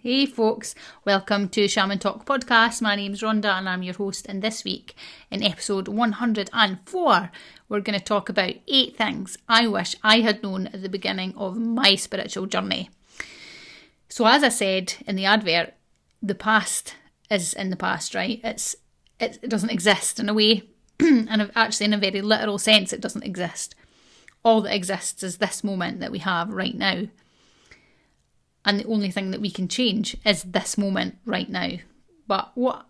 Hey folks, welcome to ShamanTalk Podcast. My name's Rhonda and I'm your host, and this week in episode 104 we're going to talk about 8 things I wish I had known at the beginning of my spiritual journey. So as I said in the advert, the past is in the past, right? It doesn't exist in a way, and actually in a very literal sense it doesn't exist. All that exists is this moment that we have right now. And the only thing that we can change is this moment right now. But what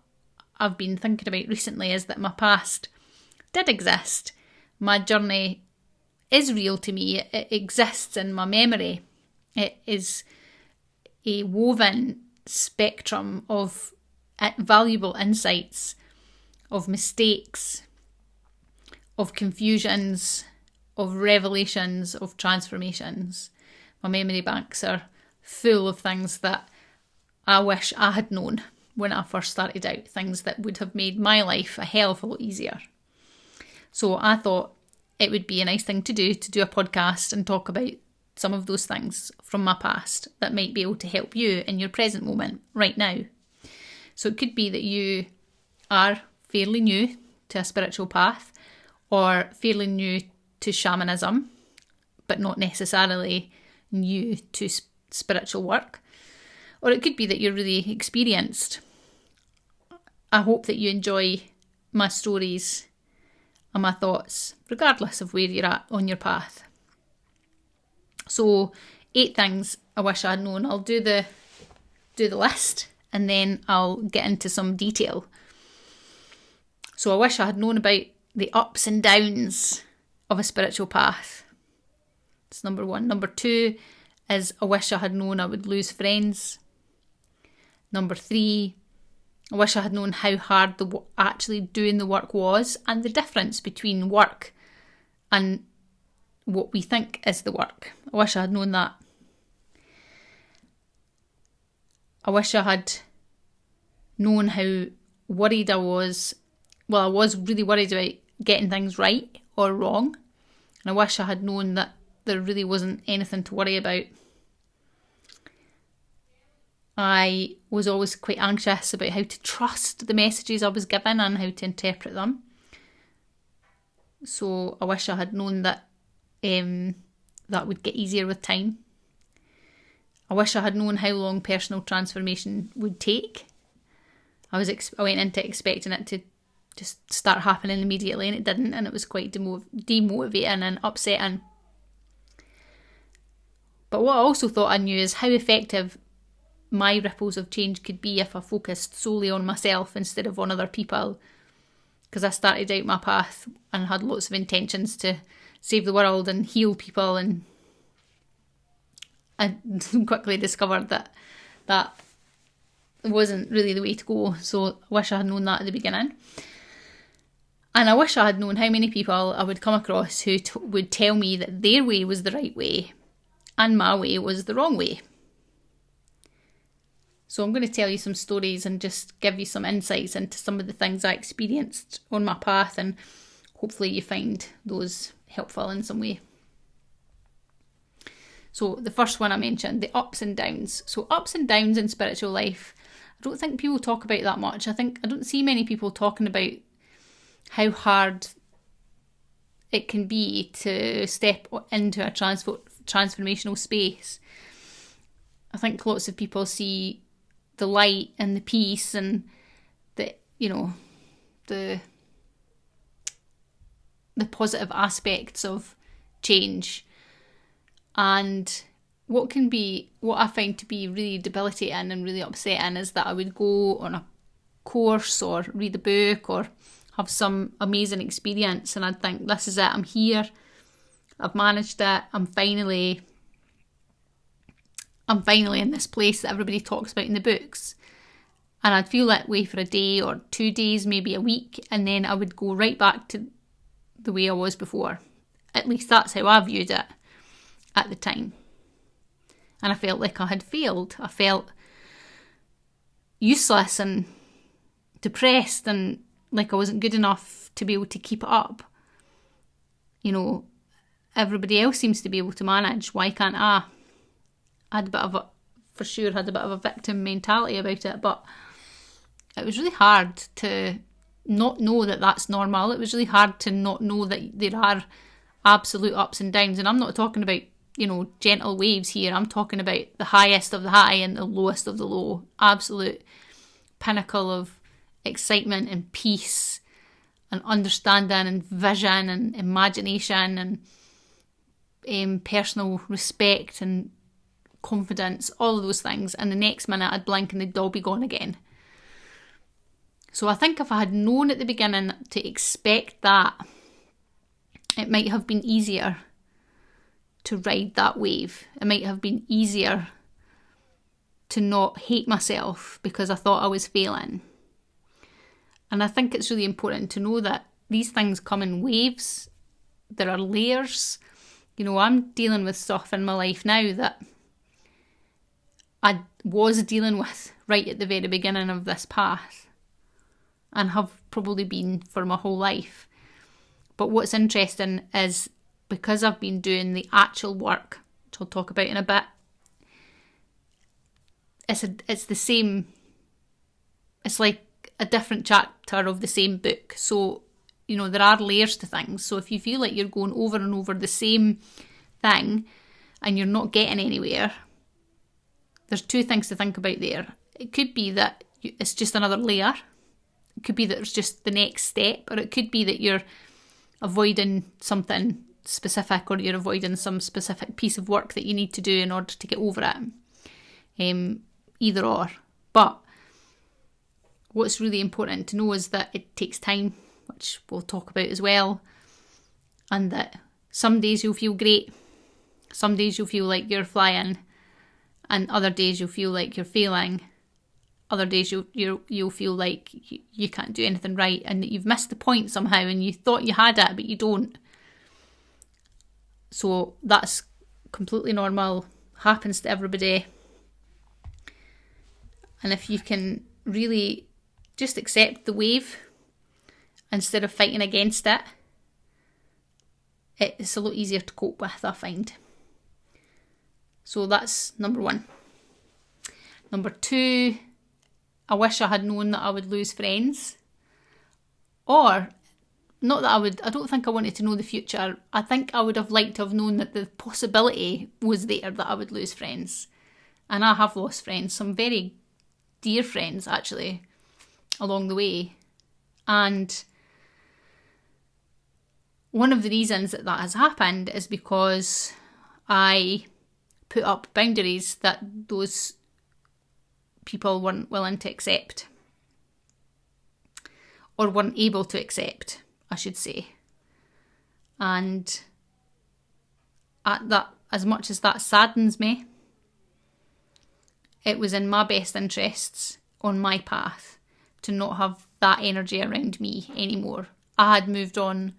I've been thinking about recently is that my past did exist. My journey is real to me. It exists in my memory. It is a woven spectrum of valuable insights, of mistakes, of confusions, of revelations, of transformations. My memory banks are full of things that I wish I had known when I first started out, things that would have made my life a hell of a lot easier. So I thought it would be a nice thing to do a podcast and talk about some of those things from my past that might be able to help you in your present moment right now. So it could be that you are fairly new to a spiritual path or fairly new to shamanism, but not necessarily new to spiritual work, or it could be that you're really experienced. I hope that you enjoy my stories and my thoughts, regardless of where you're at on your path. So 8 things I wish I had known. I'll do the list and then I'll get into some detail. So I wish I had known about the ups and downs of a spiritual path. It's number 1. Number 2 is I wish I had known I would lose friends. Number 3, I wish I had known how hard actually doing the work was, and the difference between work and what we think is the work. I wish I had known that. I wish I had known how worried I was. Well, I was really worried about getting things right or wrong. And I wish I had known that there really wasn't anything to worry about. I was always quite anxious about how to trust the messages I was given and how to interpret them. So I wish I had known that that would get easier with time. I wish I had known how long personal transformation would take. I went into expecting it to just start happening immediately, and it didn't, and it was quite demotivating and upsetting. But what I also thought I knew is how effective my ripples of change could be if I focused solely on myself instead of on other people. Because I started out my path and had lots of intentions to save the world and heal people, and I quickly discovered that wasn't really the way to go. So I wish I had known that at the beginning. And I wish I had known how many people I would come across who would tell me that their way was the right way and my way was the wrong way. So I'm going to tell you some stories and just give you some insights into some of the things I experienced on my path, and hopefully you find those helpful in some way. So the first one I mentioned, the ups and downs. So ups and downs in spiritual life, I don't think people talk about that much. I don't see many people talking about how hard it can be to step into a transformational space. I think lots of people see the light and the peace and the positive aspects of change. And what I find to be really debilitating and really upsetting is that I would go on a course or read a book or have some amazing experience and I'd think, this is it, I'm here, I've managed it, I'm finally in this place that everybody talks about in the books. And I'd feel that way for a day or 2 days, maybe a week, and then I would go right back to the way I was before. At least that's how I viewed it at the time. And I felt like I had failed. I felt useless and depressed and like I wasn't good enough to be able to keep it up. Everybody else seems to be able to manage. Why can't I? I had a bit of a for sure had a bit of a victim mentality about it, but it was really hard to not know that that's normal. It was really hard to not know that there are absolute ups and downs. And I'm not talking about, gentle waves here. I'm talking about the highest of the high and the lowest of the low. Absolute pinnacle of excitement and peace and understanding and vision and imagination and personal respect and confidence, all of those things. And the next minute I'd blink and they'd all be gone again. So I think if I had known at the beginning to expect that, it might have been easier to ride that wave. It might have been easier to not hate myself because I thought I was failing. And I think it's really important to know that these things come in waves. There are layers. I'm dealing with stuff in my life now that I was dealing with right at the very beginning of this path and have probably been for my whole life. But what's interesting is because I've been doing the actual work, which I'll talk about in a bit, it's the same, it's like a different chapter of the same book. So, there are layers to things. So if you feel like you're going over and over the same thing and you're not getting anywhere, there's two things to think about there. It could be that it's just another layer. It could be that it's just the next step, or it could be that you're avoiding something specific, or you're avoiding some specific piece of work that you need to do in order to get over it. Either or. But what's really important to know is that it takes time, which we'll talk about as well, and that some days you'll feel great, some days you'll feel like you're flying, and other days you'll feel like you're failing. Other days you'll feel like you can't do anything right and that you've missed the point somehow and you thought you had it but you don't. So that's completely normal, happens to everybody. And if you can really just accept the wave instead of fighting against it, it's a lot easier to cope with, I find. So that's number one. Number two, I wish I had known that I would lose friends. Or, not that I don't think I wanted to know the future. I think I would have liked to have known that the possibility was there that I would lose friends. And I have lost friends, some very dear friends actually, along the way. And one of the reasons that has happened is because I put up boundaries that those people weren't willing to accept, or weren't able to accept, I should say. And at that, as much as that saddens me, it was in my best interests on my path to not have that energy around me anymore. I had moved on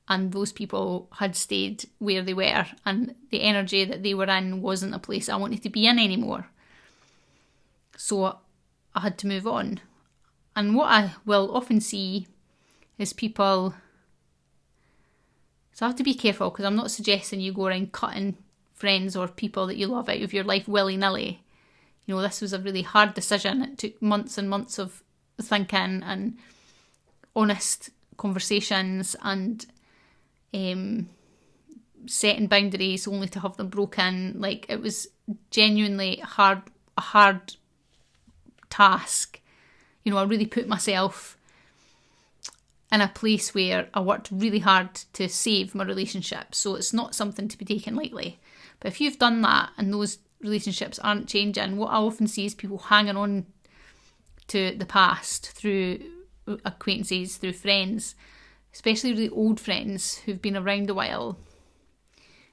and those people had stayed where they were, and the energy that they were in wasn't a place I wanted to be in anymore. So I had to move on. And what I will often see is people... So I have to be careful, because I'm not suggesting you go around cutting friends or people that you love out of your life willy-nilly. This was a really hard decision. It took months and months of thinking and honest conversations and setting boundaries only to have them broken. Like, it was genuinely a hard task. I really put myself in a place where I worked really hard to save my relationship. So it's not something to be taken lightly. But if you've done that and those relationships aren't changing, what I often see is people hanging on to the past through acquaintances, through friends, especially really old friends who've been around a while.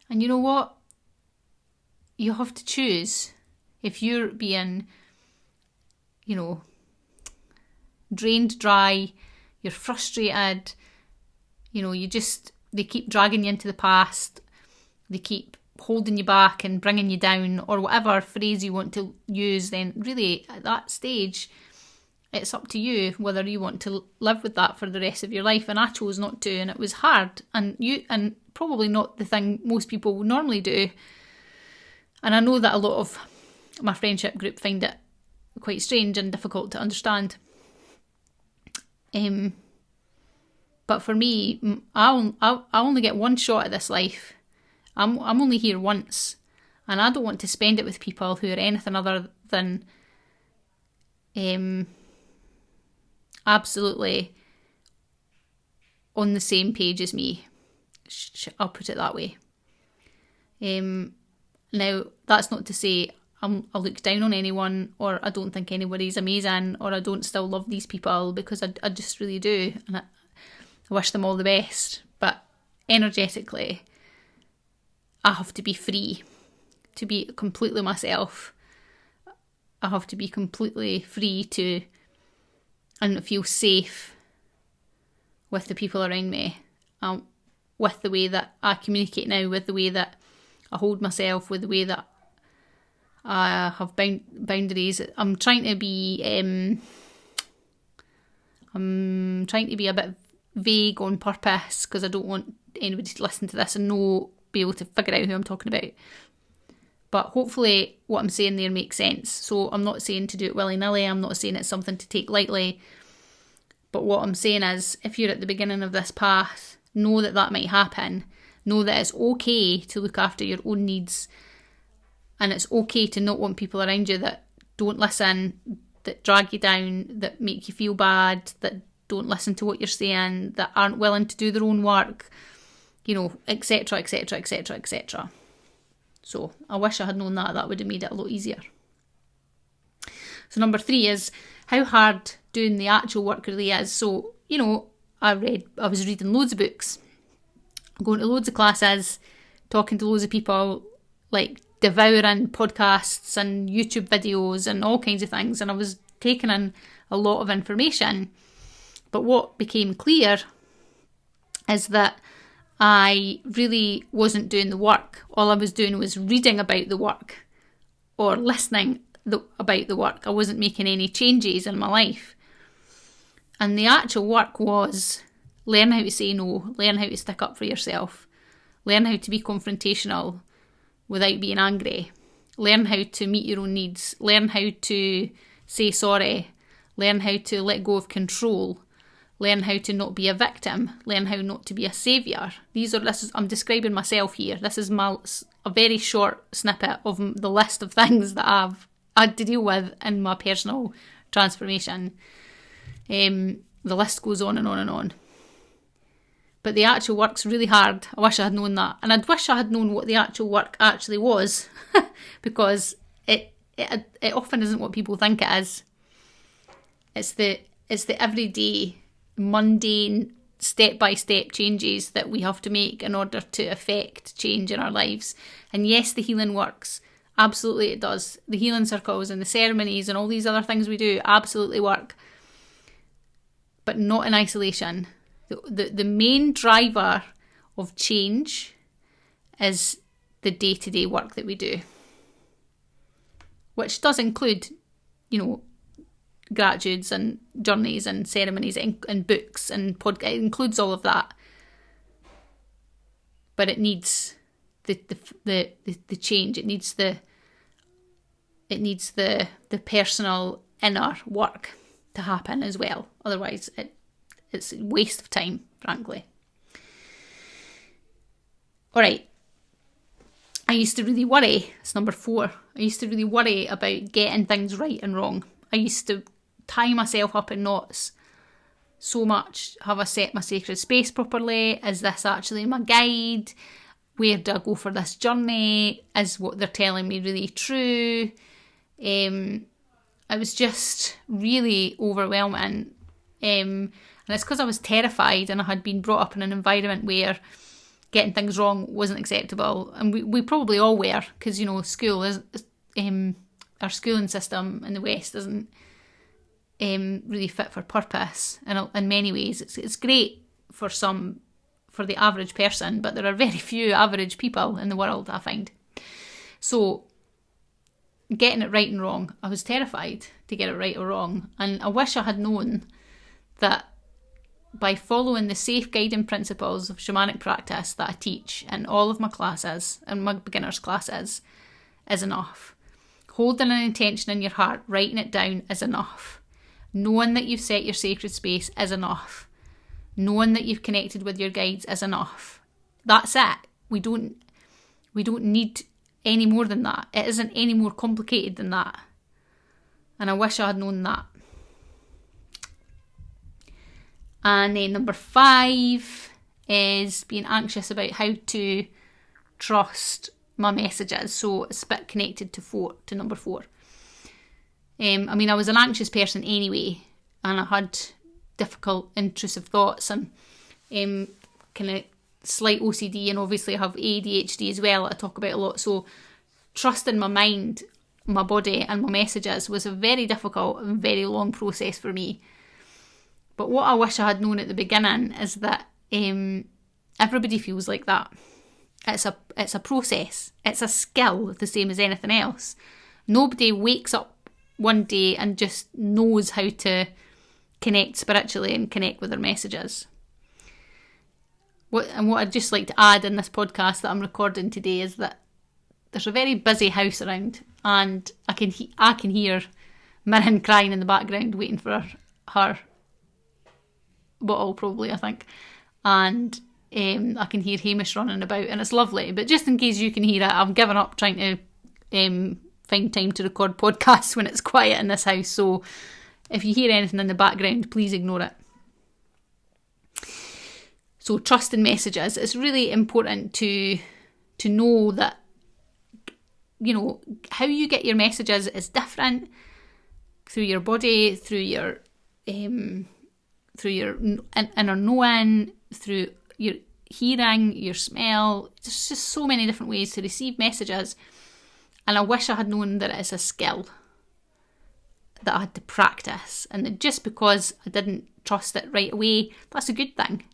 And you know what? You have to choose. If you're being, drained dry, you're frustrated, they keep dragging you into the past, they keep holding you back and bringing you down, or whatever phrase you want to use, then really at that stage it's up to you whether you want to live with that for the rest of your life. And I chose not to, and it was hard, and probably not the thing most people would normally do. And I know that a lot of my friendship group find it quite strange and difficult to understand. But for me, I only get one shot at this life. I'm only here once, and I don't want to spend it with people who are anything other than absolutely on the same page as me. I'll put it that way. Now, that's not to say I look down on anyone, or I don't think anybody's amazing, or I don't still love these people, because I just really do, and I wish them all the best. But energetically, I have to be free to be completely myself. I have to be completely free to and feel safe with the people around me, with the way that I communicate now, with the way that I hold myself, with the way that I have boundaries. I'm trying to be a bit vague on purpose, because I don't want anybody to listen to this and be able to figure out who I'm talking about. But hopefully what I'm saying there makes sense. So I'm not saying to do it willy-nilly. I'm not saying it's something to take lightly. But what I'm saying is, if you're at the beginning of this path, know that might happen. Know that it's okay to look after your own needs. And it's okay to not want people around you that don't listen, that drag you down, that make you feel bad, that don't listen to what you're saying, that aren't willing to do their own work, etc, etc, etc, etc. So I wish I had known that. That would have made it a lot easier. So number 3 is how hard doing the actual work really is. So, I was reading loads of books, going to loads of classes, talking to loads of people, like devouring podcasts and YouTube videos and all kinds of things. And I was taking in a lot of information. But what became clear is that I really wasn't doing the work. All I was doing was reading about the work or listening about the work. I wasn't making any changes in my life. And the actual work was learn how to say no, learn how to stick up for yourself, learn how to be confrontational without being angry, learn how to meet your own needs, learn how to say sorry, learn how to let go of control, learn how to not be a victim, learn how not to be a saviour. I'm describing myself here. This is a very short snippet of the list of things that I've had to deal with in my personal transformation. The list goes on and on and on. But the actual work's really hard. I wish I had known that. And I'd wish I had known what the actual work actually was, because it often isn't what people think it is. It's the everyday, mundane, step-by-step changes that we have to make in order to affect change in our lives. And yes, the healing works. Absolutely it does. The healing circles and the ceremonies and all these other things we do absolutely work. But not in isolation. The main driver of change is the day-to-day work that we do, which does include, gratitudes and journeys and ceremonies and books and podcast. It includes all of that, but it needs the change. It needs the personal inner work to happen as well. Otherwise, it's a waste of time, frankly. All right. I used to really worry. It's number 4. I used to really worry about getting things right and wrong. I used to tie myself up in knots so much. Have I set my sacred space properly? Is this actually my guide? Where do I go for this journey? Is what they're telling me really true? It was just really overwhelming. And it's because I was terrified, and I had been brought up in an environment where getting things wrong wasn't acceptable. And we probably all were, because, school is... our schooling system in the West isn't really fit for purpose. And in many ways, it's great for the average person, but there are very few average people in the world, I find. So getting it right and wrong, I was terrified to get it right or wrong. And I wish I had known that by following the safe guiding principles of shamanic practice that I teach in all of my classes and my beginners classes is enough. holding an intention in your heart, writing it down is enough. Knowing that you've set your sacred space is enough. Knowing that you've connected with your guides is enough. That's it. We don't need any more than that. It isn't any more complicated than that. And I wish I had known that. And then number 5 is being anxious about how to trust my messages. So it's a bit connected to number 4. I was an anxious person anyway, and I had difficult, intrusive thoughts and kind of slight OCD, and obviously I have ADHD as well that I talk about a lot. So trusting my mind, my body and my messages was a very difficult and very long process for me. But what I wish I had known at the beginning is that everybody feels like that. It's a process. It's a skill, the same as anything else. Nobody wakes up one day and just knows how to connect spiritually and connect with their messages. What I'd just like to add in this podcast that I'm recording today is that there's a very busy house around, and I can hear Mirren crying in the background, waiting for her bottle, probably, I think. And I can hear Hamish running about, and it's lovely. But just in case you can hear it, I've given up trying to find time to record podcasts when it's quiet in this house. So if you hear anything in the background, please ignore it. So trusting messages, it's really important to know that, how you get your messages is different through your body, through your inner knowing, through your hearing, your smell. There's just so many different ways to receive messages. And I wish I had known that it is a skill that I had to practice, and that just because I didn't trust it right away, that's a good thing.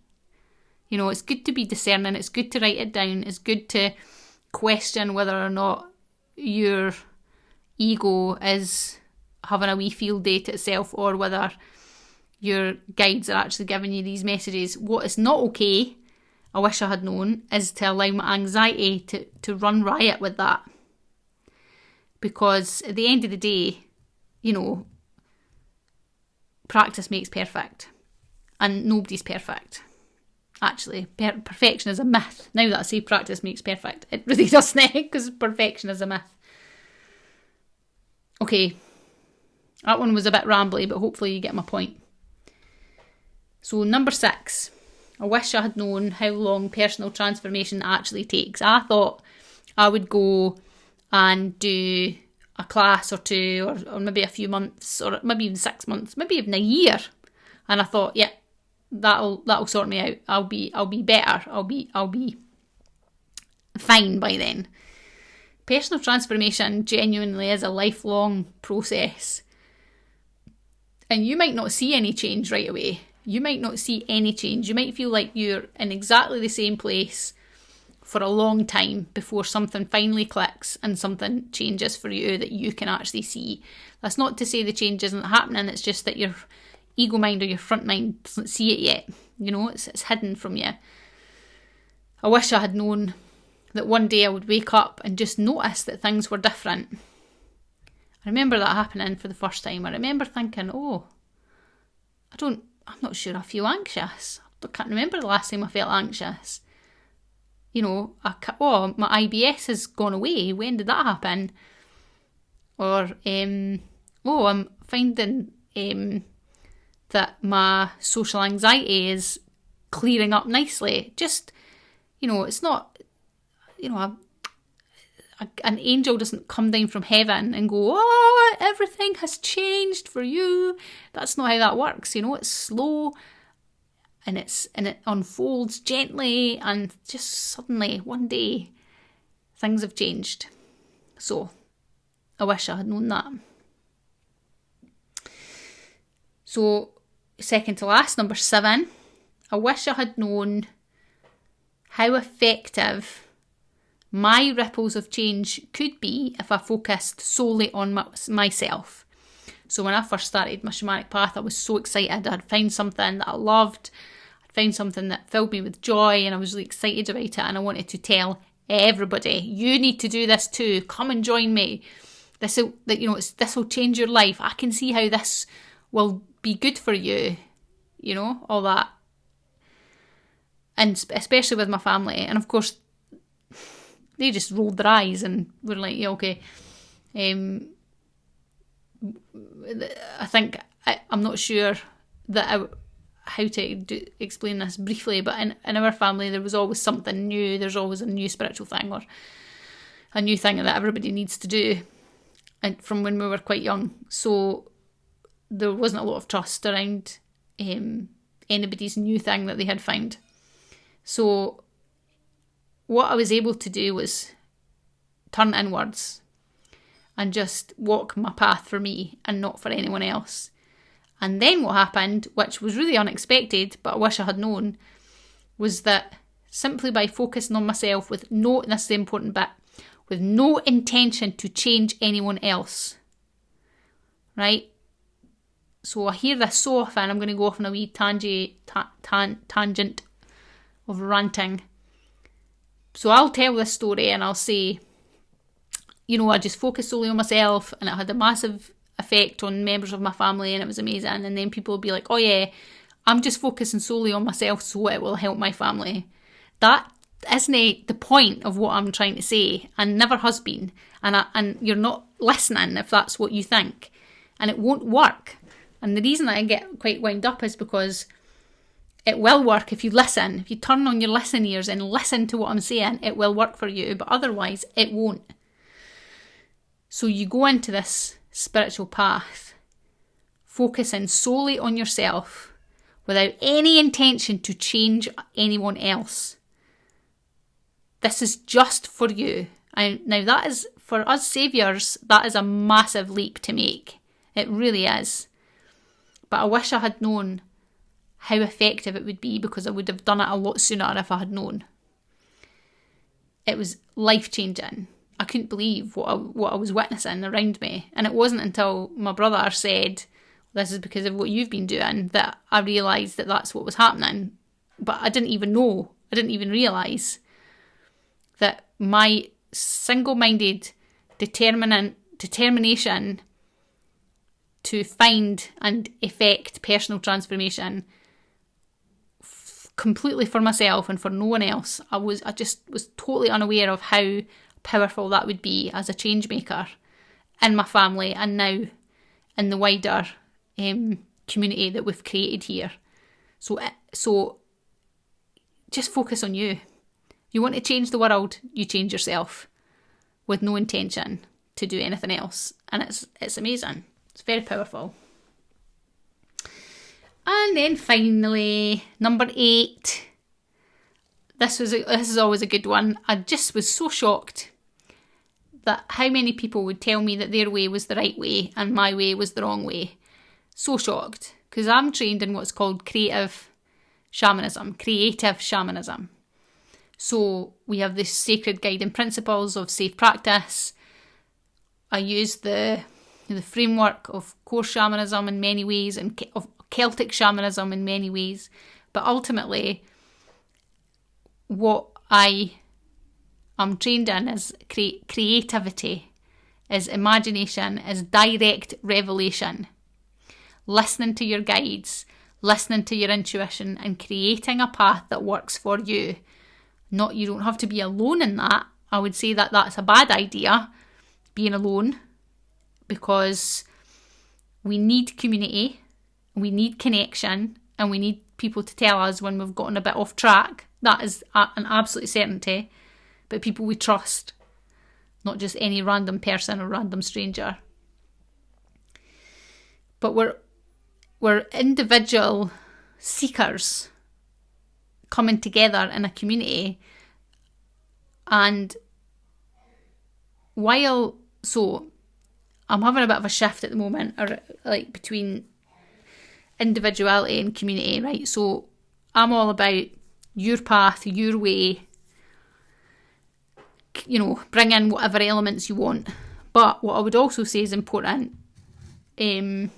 It's good to be discerning, it's good to write it down, it's good to question whether or not your ego is having a wee field day to itself, or whether your guides are actually giving you these messages. What is not okay, I wish I had known, is to allow my anxiety to run riot with that. Because at the end of the day, practice makes perfect. And nobody's perfect. Actually, perfection is a myth. Now that I say practice makes perfect, it really doesn't, because perfection is a myth. Okay, that one was a bit rambly, but hopefully you get my point. So number 6, I wish I had known how long personal transformation actually takes. I thought I would go and do a class or 2, or maybe a few months, or maybe even 6 months, maybe even a year. And I thought, yeah, that'll sort me out. I'll be better. I'll be fine by then. Personal transformation genuinely is a lifelong process. And you might not see any change right away. You might not see any change. You might feel like you're in exactly the same place for a long time before something finally clicks and something changes for you that you can actually see. That's not to say the change isn't happening. It's just that your ego mind or your front mind doesn't see it yet. It's hidden from you. I wish I had known that one day I would wake up and just notice that things were different. I remember that happening for the first time. I remember thinking, I'm not sure I feel anxious. I can't remember the last time I felt anxious. My IBS has gone away. When did that happen? Or, I'm finding that my social anxiety is clearing up nicely. Just, it's not, an angel doesn't come down from heaven and go, everything has changed for you. That's not how that works. It's slow, and it unfolds gently, and just suddenly one day things have changed. So I wish I had known that. So second to last, number 7, I wish I had known how effective my ripples of change could be if I focused solely on myself. So when I first started my shamanic path, I was so excited. I'd found something that I loved. I'd found something that filled me with joy, and I was really excited about it, and I wanted to tell everybody, you need to do this too. Come and join me. this will change your life. I can see how this will be good for you, all that. And especially with my family. And of course, they just rolled their eyes and were like, yeah, okay. I think, I'm not sure how to explain this briefly, but in our family there was always something new. There's always a new spiritual thing or a new thing that everybody needs to do, and from when we were quite young. So there wasn't a lot of trust around anybody's new thing that they had found. So what I was able to do was turn inwards and just walk my path for me and not for anyone else. And then what happened, which was really unexpected, but I wish I had known, was that simply by focusing on myself with no, and this is the important bit, with no intention to change anyone else, right? So I hear this so often, I'm going to go off on a wee tangent of ranting. So I'll tell this story and I'll say, I just focused solely on myself and it had a massive effect on members of my family and it was amazing. And then people will be like, oh yeah, I'm just focusing solely on myself so it will help my family. That isn't the point of what I'm trying to say, and never has been. And you're not listening if that's what you think. And it won't work. And the reason that I get quite wound up is because it will work if you listen. If you turn on your listen ears and listen to what I'm saying, it will work for you. But otherwise, it won't. So you go into this spiritual path focusing solely on yourself without any intention to change anyone else. This is just for you. And now that is, for us saviours, that is a massive leap to make. It really is. But I wish I had known how effective it would be, because I would have done it a lot sooner if I had known. It was life-changing. I couldn't believe what I was witnessing around me. And it wasn't until my brother said, this is because of what you've been doing, that I realised that that's what was happening. But I didn't even know. I didn't even realise that my single-minded determination to find and effect personal transformation completely for myself and for no one else, I just was totally unaware of how powerful that would be as a change maker in my family and now in the wider community that we've created here. So just focus on you. You want to change the world, you change yourself with no intention to do anything else. And it's amazing. It's very powerful. And then finally, number 8. This is always a good one. I just was so shocked that how many people would tell me that their way was the right way and my way was the wrong way. So shocked. Because I'm trained in what's called creative shamanism. So we have the sacred guiding principles of safe practice. I use the framework of core shamanism in many ways and of Celtic shamanism in many ways. But ultimately, what I am trained in is creativity, is imagination, is direct revelation. Listening to your guides, listening to your intuition and creating a path that works for you. You don't have to be alone in that. I would say that that's a bad idea, being alone, because we need community, we need connection, and we need people to tell us when we've gotten a bit off track. That is an absolute certainty. But people we trust, not just any random person or random stranger. But we're individual seekers coming together in a community. And I'm having a bit of a shift at the moment, between individuality and community, right? So I'm all about your path, your way, bring in whatever elements you want. But what I would also say is important is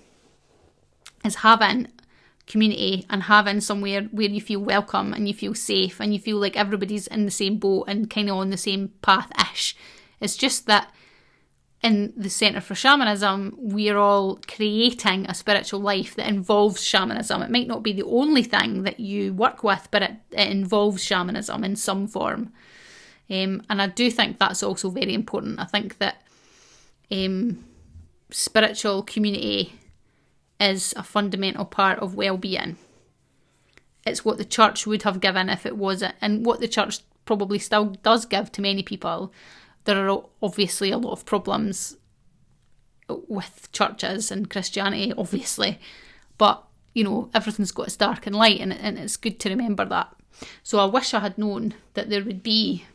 having community and having somewhere where you feel welcome and you feel safe and you feel like everybody's in the same boat and kind of on the same path-ish. It's just that in the Centre for Shamanism, we're all creating a spiritual life that involves shamanism. It might not be the only thing that you work with, but it involves shamanism in some form. And I do think that's also very important. I think that spiritual community is a fundamental part of well-being. It's what the church would have given if it wasn't, and what the church probably still does give to many people. There are obviously a lot of problems with churches and Christianity, obviously. But, you know, everything's got its dark and light, and it's good to remember that. So I wish I had known that there would be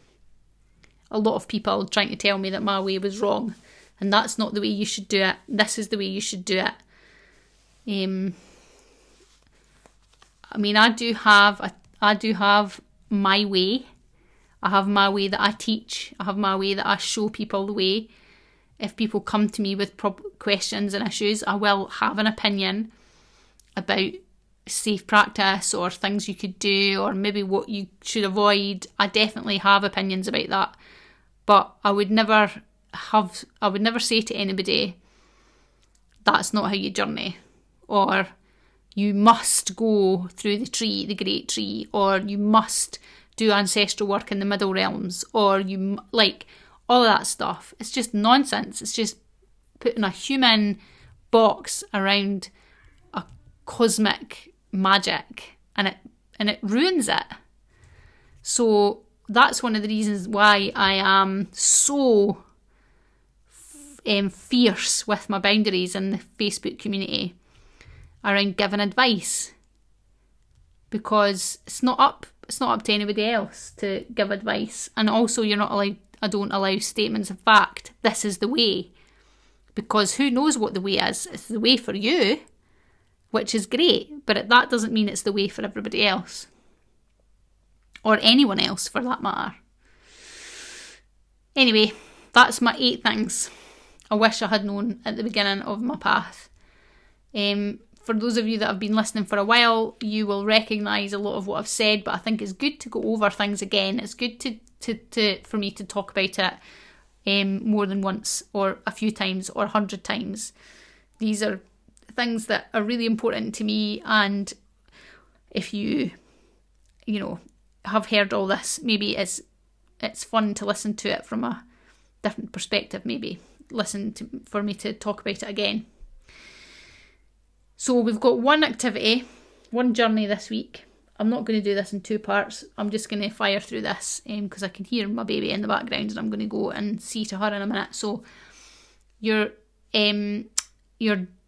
a lot of people trying to tell me that my way was wrong. And that's not the way you should do it. This is the way you should do it. I mean, I do have my way. I have my way that I teach. I have my way that I show people the way. If people come to me with questions and issues, I will have an opinion about safe practice or things you could do or maybe what you should avoid. I definitely have opinions about that. But I would never say to anybody, that's not how you journey. Or you must go through the great tree, or you must do ancestral work in the middle realms, or all of that stuff. It's just nonsense. It's just putting a human box around a cosmic magic, and it ruins it. So that's one of the reasons why I am so fierce with my boundaries in the Facebook community around giving advice, because it's not up to anybody else to give advice. And also I don't allow statements of fact. This is the way, because who knows what the way is? It's the way for you, which is great, but that doesn't mean it's the way for everybody else, or anyone else for that matter. Anyway, that's my 8 things I wish I had known at the beginning of my path. For those of you that have been listening for a while, you will recognise a lot of what I've said, but I think it's good to go over things again. It's good for me to talk about it more than once, or a few times, or 100 times. These are things that are really important to me, and if you have heard all this, maybe it's fun to listen to it from a different perspective. Maybe for me to talk about it again. So we've got one activity, one journey this week. I'm not going to do this in 2 parts. I'm just going to fire through this because I can hear my baby in the background, and I'm going to go and see to her in a minute. So your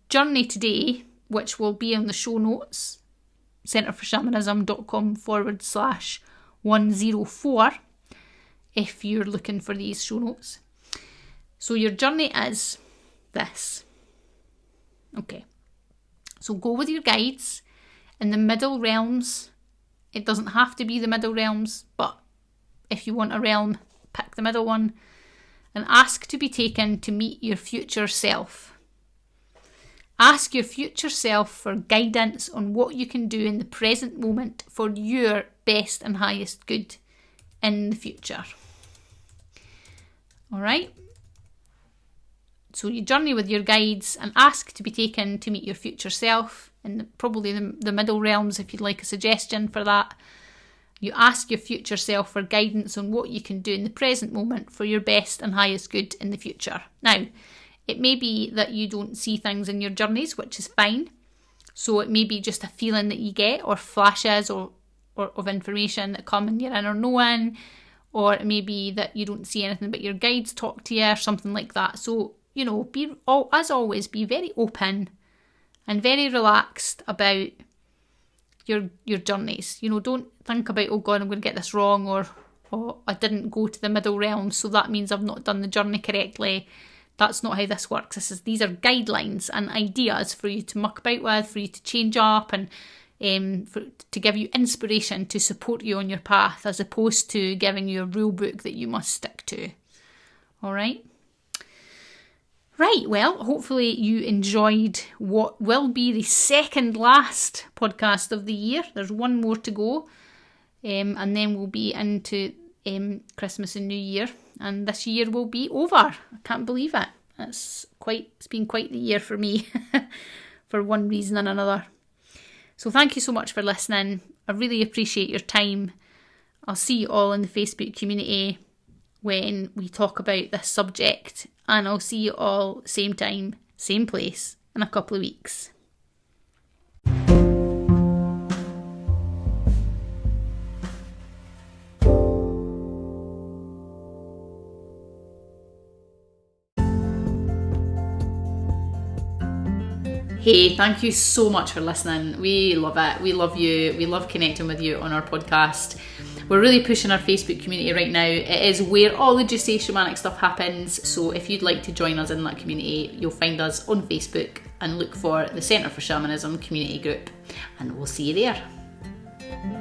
journey today, which will be on the show notes, centreforshamanism.com/104, if you're looking for these show notes. So your journey is this. Okay. So go with your guides in the middle realms. It doesn't have to be the middle realms, but if you want a realm, pick the middle one, and ask to be taken to meet your future self. Ask your future self for guidance on what you can do in the present moment for your best and highest good in the future. All right? So you journey with your guides and ask to be taken to meet your future self, in probably the middle realms if you'd like a suggestion for that. You ask your future self for guidance on what you can do in the present moment for your best and highest good in the future. Now, it may be that you don't see things in your journeys, which is fine. So it may be just a feeling that you get, or flashes or of information that come in your inner knowing, or it may be that you don't see anything but your guides talk to you or something like that. So, as always, be very open and very relaxed about your journeys. Don't think about, oh God, I'm going to get this wrong, or I didn't go to the middle realm, so that means I've not done the journey correctly. That's not how this works. These are guidelines and ideas for you to muck about with, for you to change up, and to give you inspiration to support you on your path, as opposed to giving you a rule book that you must stick to. All right? Right, well, hopefully you enjoyed what will be the second last podcast of the year. There's one more to go, and then we'll be into Christmas and New Year, and this year will be over. I can't believe it. It's been quite the year for me for one reason and another. So thank you so much for listening. I really appreciate your time. I'll see you all in the Facebook community when we talk about this subject, and I'll see you all same time, same place in a couple of weeks. Hey, thank you so much for listening. We love it. We love you. We love connecting with you on our podcast. We're really pushing our Facebook community right now. It is where all the juicy shamanic stuff happens. So if you'd like to join us in that community, you'll find us on Facebook and look for the Centre for Shamanism community group. And we'll see you there.